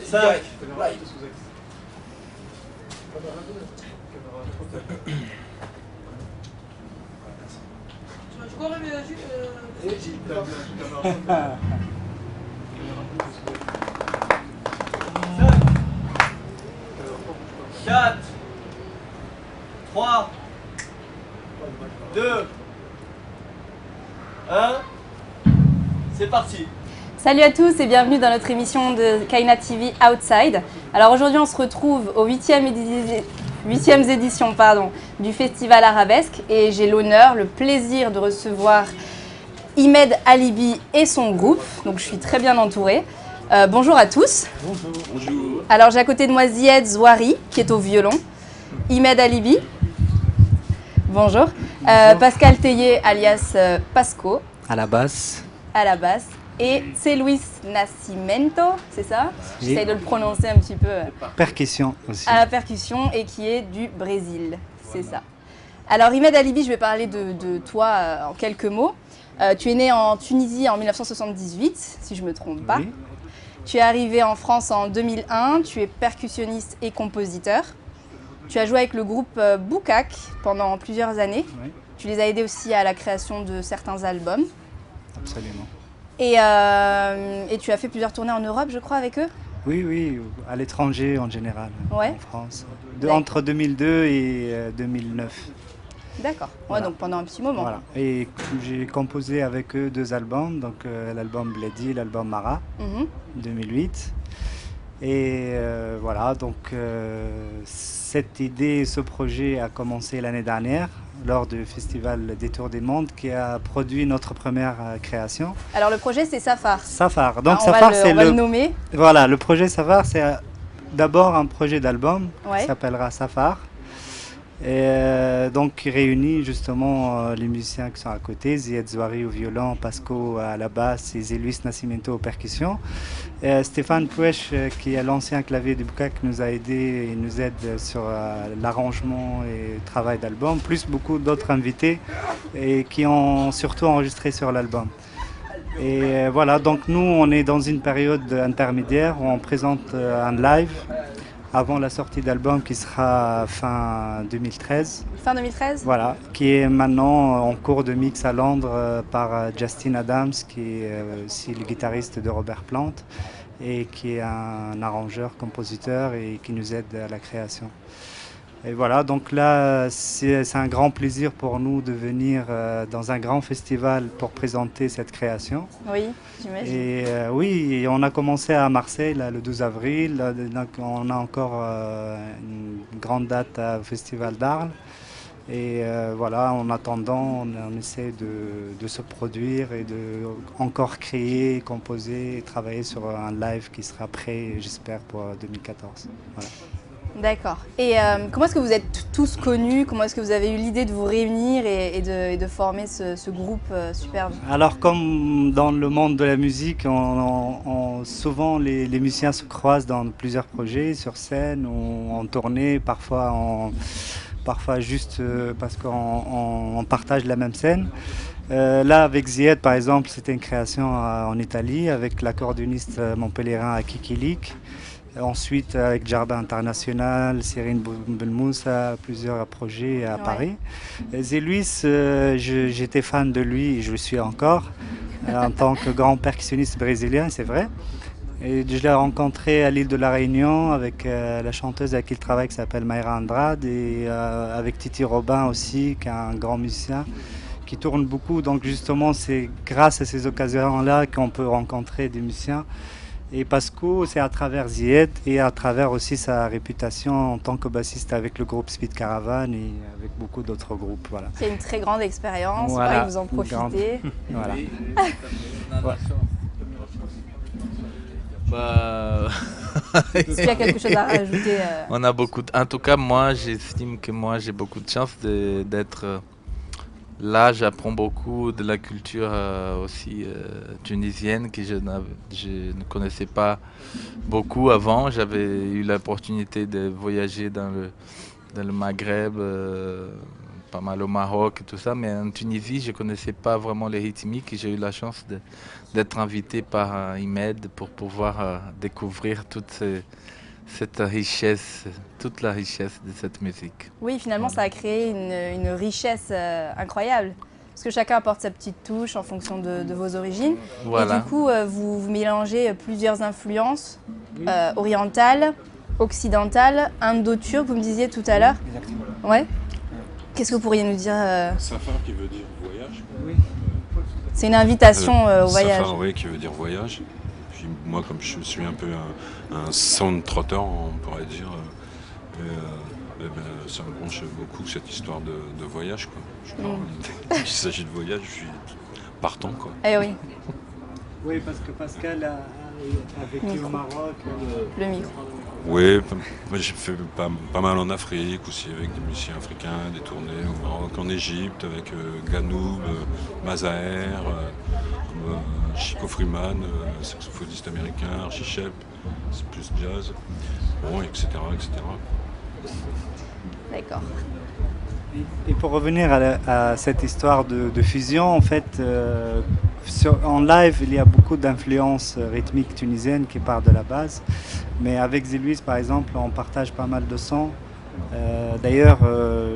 5. Quatre, 3, 2, 1, c'est parti. Salut à tous et bienvenue dans notre émission de Kaina TV Outside. Alors aujourd'hui on se retrouve aux 8e édition du Festival Arabesque et j'ai l'honneur, le plaisir de recevoir Imed Alibi et son groupe, donc je suis très bien entourée. Bonjour à tous. Bonjour. Alors j'ai à côté de moi Zied Zouari qui est au violon, Imed Alibi, bonjour, Pascal Tellier alias Pasco à la basse. à la basse et c'est Luis Nascimento, c'est ça? Oui. J'essaie de le prononcer un petit peu Percussion aussi. à la percussion et qui est du Brésil, c'est ça. Alors Imed Alibi, je vais parler de toi en quelques mots. Tu es né en Tunisie en 1978, si je ne me trompe pas. Oui. Tu es arrivé en France en 2001, tu es percussionniste et compositeur. Tu as joué avec le groupe Boukak pendant plusieurs années. Oui, Tu les as aidés aussi à la création de certains albums. absolument. Et tu as fait plusieurs tournées en Europe, je crois, avec eux. Oui, oui, à l'étranger en général, Ouais. en France. D'accord. Entre 2002 et 2009. D'accord, ouais, Voilà. donc pendant un petit moment. Voilà. Et j'ai composé avec eux 2 albums, donc l'album Bledi, l'album Mara, Mhm. 2008. Et voilà, donc cette idée, ce projet a commencé l'année dernière lors du Festival des Tours des Mondes qui a produit notre première création. Alors le projet, c'est Safar. Safar. Donc Ah, on va Safar, le- c'est on va le le nommer. Voilà, le projet Safar, c'est d'abord un projet d'album Ouais. qui s'appellera Safar. Et donc qui réunit justement les musiciens qui sont à côté, Zied Zouari au violon, Pasco à la basse et Luis Nascimento aux percussions. Stéphane Poueche, qui est l'ancien clavier du Boukak, nous a aidé et nous aide sur l'arrangement et le travail d'album, plus beaucoup d'autres invités et qui ont surtout enregistré sur l'album. Et voilà, donc nous, on est dans une période intermédiaire où on présente un live avant la sortie d'album qui sera fin 2013. Fin 2013. Voilà, qui est maintenant en cours de mix à Londres par Justin Adams, qui est aussi le guitariste de Robert Plant et qui est un arrangeur, compositeur et qui nous aide à la création. Et voilà, donc là, c'est un grand plaisir pour nous de venir dans un grand festival pour présenter cette création. Oui, j'imagine. Et oui, et on a commencé à Marseille là, le 12 avril. Donc on a encore une grande date au Festival d'Arles. Et voilà, en attendant, on essaie de se produire et de encore créer, composer et travailler sur un live qui sera prêt, j'espère, pour 2014. Voilà. D'accord. Et comment est-ce que vous êtes tous connus? Comment est-ce que vous avez eu l'idée de vous réunir et de former ce groupe superbe? Alors, comme dans le monde de la musique, souvent les musiciens se croisent dans plusieurs projets, sur scène ou en tournée, parfois juste parce qu'on partage la même scène. Là, avec Zied, par exemple, c'était une création en Italie avec l'accordéoniste montpelliérain Akiki Lik. Ensuite, avec Jardin International, Cyrine Belmoussa, plusieurs projets à Paris. Luis, j'étais fan de lui et je le suis encore, en tant que grand percussionniste brésilien, c'est vrai. Et je l'ai rencontré à l'île de la Réunion avec la chanteuse avec qui il travaille qui s'appelle Mayra Andrade et avec Titi Robin aussi, qui est un grand musicien qui tourne beaucoup. Donc justement, c'est grâce à ces occasions-là qu'on peut rencontrer des musiciens. Et Pasco, c'est à travers Zied et à travers aussi sa réputation en tant que bassiste avec le groupe Speed Caravan et avec beaucoup d'autres groupes. Voilà. C'est une très grande expérience, Voilà, vous en une grande. profitez. Voilà. Bah, Est-ce qu'il y a quelque chose à rajouter on a beaucoup. En tout cas, moi, j'estime que moi, j'ai beaucoup de chance d'être là. J'apprends beaucoup de la culture aussi tunisienne que je ne connaissais pas beaucoup avant. J'avais eu l'opportunité de voyager dans le Maghreb pas mal au Maroc et tout ça, mais en Tunisie, je ne connaissais pas vraiment les rythmiques et j'ai eu la chance d'être invité par Imed pour pouvoir découvrir cette richesse, toute la richesse de cette musique. Oui, finalement, ça a créé une richesse incroyable. Parce que chacun apporte sa petite touche en fonction de vos origines. Voilà. Et du coup, vous mélangez plusieurs influences orientales, occidentales, indo-turques, vous me disiez tout à l'heure. Exactement. Ouais. Qu'est-ce que vous pourriez nous dire Safar qui veut dire voyage. Oui. C'est une invitation au voyage. Safar, oui, qui veut dire voyage. Puis moi, comme je suis un peu un sound trotter, on pourrait dire, ça me branche beaucoup cette histoire de voyage, quoi. Dès qu'il s'agit de voyage, je suis partant, quoi. Eh oui, Oui, parce que Pascal a vécu au Maroc. le micro. Oui, moi j'ai fait pas mal en Afrique aussi, avec des musiciens africains, des tournées au Maroc, en Égypte, avec Ganoub, Mazaher, Chico Freeman, saxophoniste américain, Archie Shepp, c'est plus jazz, bon, etc. etc. D'accord. Et pour revenir à cette histoire de fusion, en fait, en live, il y a beaucoup d'influences rythmiques tunisiennes qui partent de la base. Mais avec Zéluis, par exemple, on partage pas mal de sons. D'ailleurs,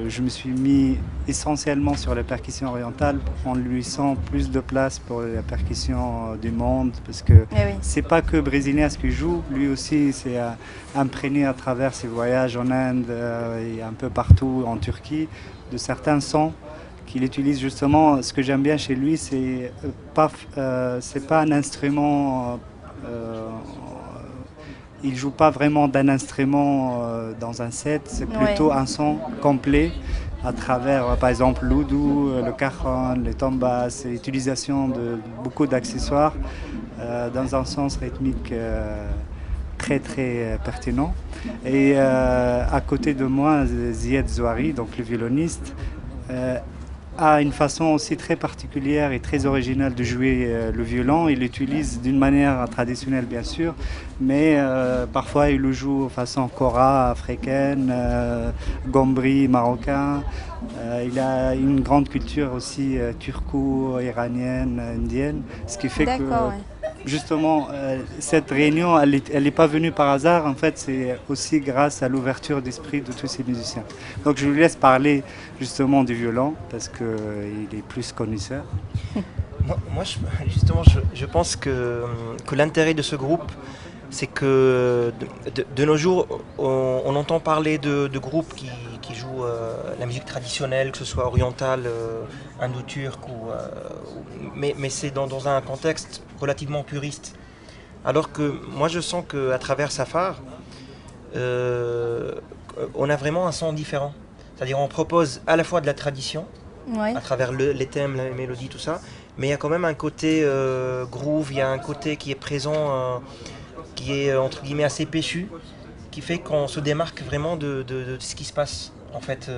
je me suis mis essentiellement sur les percussions orientales en lui laissant plus de place pour les percussions du monde, parce que Eh oui. c'est pas que brésilien ce qu'il joue, lui aussi c'est imprégné à travers ses voyages en Inde et un peu partout en Turquie de certains sons qu'il utilise justement. Ce que j'aime bien chez lui, c'est pas un instrument. Il joue pas vraiment d'un instrument dans un set, c'est plutôt un son complet à travers, par exemple, l'oudou, le cajon, les tombas, et l'utilisation de beaucoup d'accessoires dans un sens rythmique très très pertinent. Et à côté de moi, Zied Zouari, donc le violoniste, a une façon aussi très particulière et très originale de jouer le violon. Il l'utilise d'une manière traditionnelle bien sûr, mais parfois il le joue de façon kora africaine, gombri marocain. Il a une grande culture aussi turco-iranienne, indienne, ce qui fait que justement cette réunion, elle n'est pas venue par hasard. En fait, c'est aussi grâce à l'ouverture d'esprit de tous ces musiciens. Donc je vous laisse parler justement du violon parce qu'il est plus connaisseur. Moi, je pense que l'intérêt de ce groupe, c'est que de nos jours, on entend parler de groupes qui jouent la musique traditionnelle, que ce soit orientale, indo-turque, mais c'est dans un contexte relativement puriste. Alors que moi, je sens qu'à travers Safar, on a vraiment un son différent. C'est-à-dire on propose à la fois de la tradition, à travers les thèmes, les mélodies, tout ça, mais il y a quand même un côté groove, il y a un côté qui est présent, qui est entre guillemets assez péchu, qui fait qu'on se démarque vraiment de ce qui se passe en fait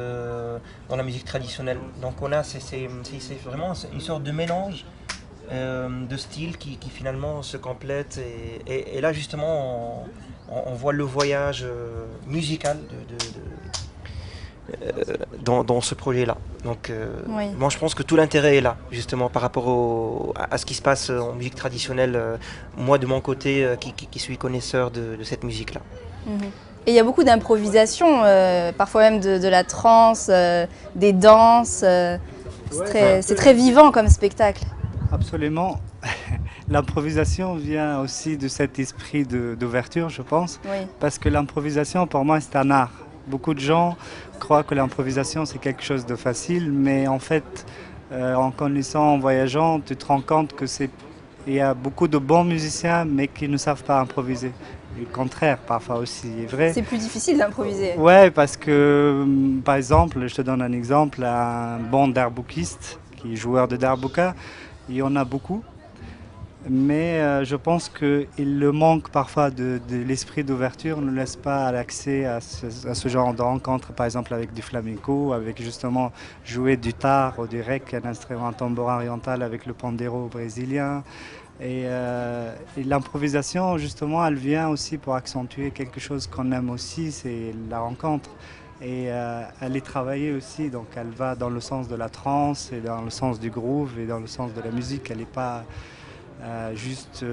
dans la musique traditionnelle. Donc c'est vraiment une sorte de mélange de styles qui finalement se complètent et là justement on voit le voyage musical dans ce projet-là. Donc moi je pense que tout l'intérêt est là, justement par rapport à ce qui se passe en musique traditionnelle, moi de mon côté qui suis connaisseur de cette musique-là. Et il y a beaucoup d'improvisation, parfois même de la trance, des danses, c'est très vivant comme spectacle. Absolument. L'improvisation vient aussi de cet esprit d'ouverture, je pense, parce que l'improvisation pour moi c'est un art. Beaucoup de gens croient que l'improvisation c'est quelque chose de facile, mais en fait, en connaissant, en voyageant, tu te rends compte qu'il y a beaucoup de bons musiciens, mais qui ne savent pas improviser. Et le contraire, parfois aussi, est vrai. C'est plus difficile d'improviser. Ouais, parce que, par exemple, je te donne un exemple, un bon darboukiste, qui est joueur de darbouka, il y en a beaucoup. Mais je pense qu'il le manque parfois de l'esprit d'ouverture, ne laisse pas l'accès à ce genre de rencontre, par exemple avec du flamenco, avec justement jouer du tar ou du rec, un instrument tambourin oriental avec le pandero brésilien. Et l'improvisation, justement, elle vient aussi pour accentuer quelque chose qu'on aime aussi, c'est la rencontre. Et elle est travaillée aussi, donc elle va dans le sens de la trance et dans le sens du groove et dans le sens de la musique. Elle n'est pas juste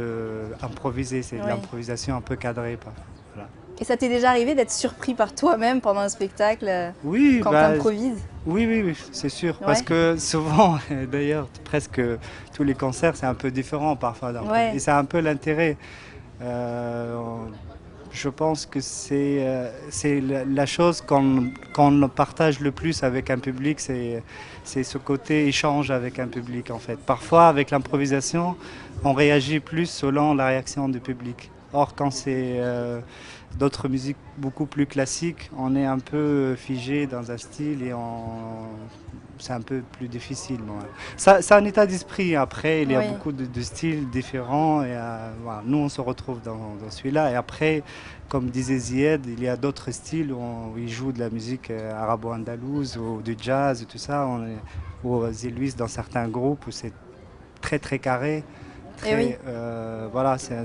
improvisée, c'est de l'improvisation un peu cadrée. Voilà. Et ça t'est déjà arrivé d'être surpris par toi-même pendant un spectacle oui, quand tu improvises? Oui, c'est sûr. Parce que souvent, d'ailleurs, presque tous les concerts, c'est un peu différent parfois. Et c'est un peu l'intérêt. Je pense que c'est la chose qu'on partage le plus avec un public, c'est ce côté échange avec un public en fait. Parfois avec l'improvisation, on réagit plus selon la réaction du public. Or quand c'est d'autres musiques beaucoup plus classiques, on est un peu figé dans un style et c'est un peu plus difficile. Ouais. C'est un état d'esprit. Après, il y a beaucoup de styles différents. Et, voilà, nous, on se retrouve dans celui-là. Et après, comme disait Zied, il y a d'autres styles où ils jouent de la musique arabo-andalouse ou du jazz et tout ça. Ou Zé-Louis dans certains groupes où c'est très très carré. Voilà, c'est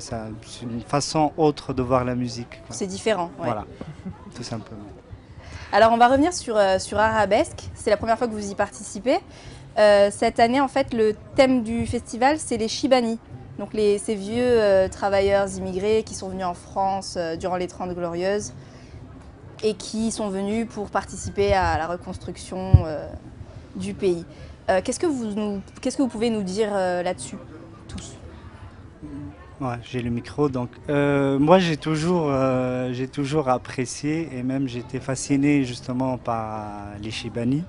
une façon autre de voir la musique. C'est différent. Voilà, tout simplement. Alors on va revenir sur Arabesque, c'est la première fois que vous y participez. Cette année en fait le thème du festival c'est les Chibani, donc ces vieux travailleurs immigrés qui sont venus en France durant les 30 Glorieuses et qui sont venus pour participer à la reconstruction du pays. Qu'est-ce que vous pouvez nous dire là-dessus tous? Ouais, j'ai le micro, donc moi j'ai toujours apprécié et même j'étais fasciné justement par les Chibani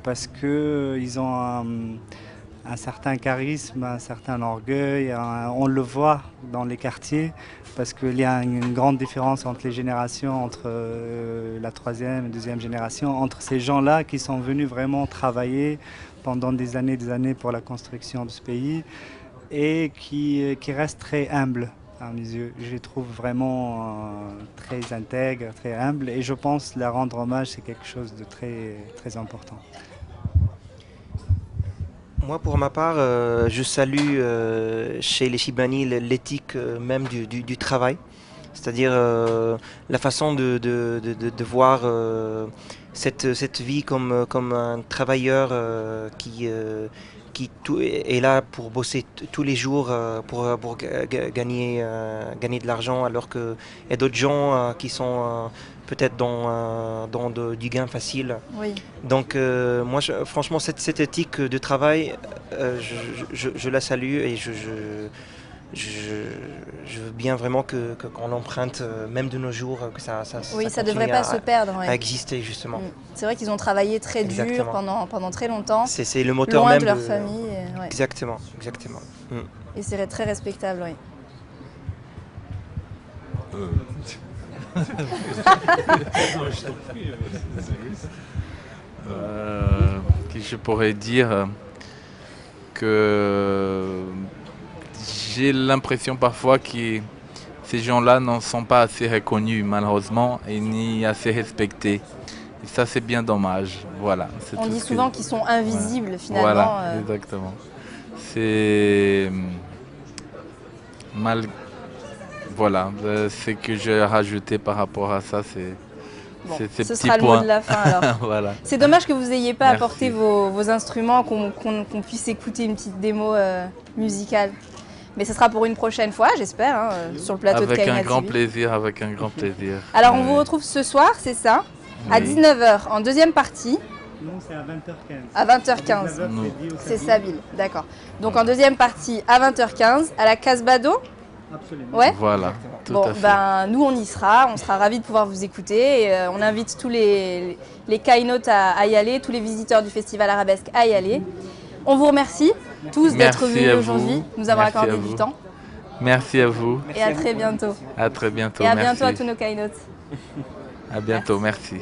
parce qu'ils ont un certain charisme, un certain orgueil, on le voit dans les quartiers parce qu'il y a une grande différence entre les générations, entre la troisième et deuxième génération, entre ces gens-là qui sont venus vraiment travailler pendant des années pour la construction de ce pays. Et qui reste très humble à mes yeux. Je les trouve vraiment très intègres, très humbles et je pense leur rendre hommage c'est quelque chose de très, très important. Moi pour ma part, je salue chez les Chibani l'éthique même du travail, c'est-à-dire la façon de voir cette vie comme un travailleur qui est là pour bosser tous les jours pour gagner de l'argent, alors qu'il y a d'autres gens qui sont peut-être dans du gain facile. Oui. Donc moi, franchement, cette éthique de travail, je la salue et je veux bien vraiment qu'on l'emprunte, même de nos jours, que ça ça ne devrait pas se perdre. À exister, justement. C'est vrai qu'ils ont travaillé très dur pendant très longtemps. C'est le moteur loin même de leur famille. Exactement. Et c'est très respectable, oui. Je pourrais dire que j'ai l'impression parfois que ces gens-là ne sont pas assez reconnus malheureusement et ni assez respectés. Et ça c'est bien dommage. Voilà, on dit souvent qu'ils sont invisibles finalement. Voilà, exactement. C'est mal. Voilà, ce que j'ai rajouté par rapport à ça, c'est ces petits points. Ce sera le mot de la fin alors. Voilà. C'est dommage que vous n'ayez pas apporté vos instruments, qu'on puisse écouter une petite démo musicale. Mais ce sera pour une prochaine fois, j'espère, sur le plateau de Kaina TV. Avec un grand plaisir. Alors on vous retrouve ce soir, c'est ça, à 19h en deuxième partie. Non, c'est à 20h15. À 20h15. C'est Sabine, d'accord. Donc en deuxième partie à 20h15 à la Casbado. Absolument. Ouais. Voilà. Tout à fait. Ben nous on y sera, on sera ravis de pouvoir vous écouter et on invite tous les Kainotes à y aller, tous les visiteurs du Festival Arabesque à y aller. On vous remercie tous d'être venus aujourd'hui, nous avoir accordé du temps. Merci à vous. Et à très bientôt. À très bientôt. Et à bientôt à tous nos Kainotes. À bientôt, merci.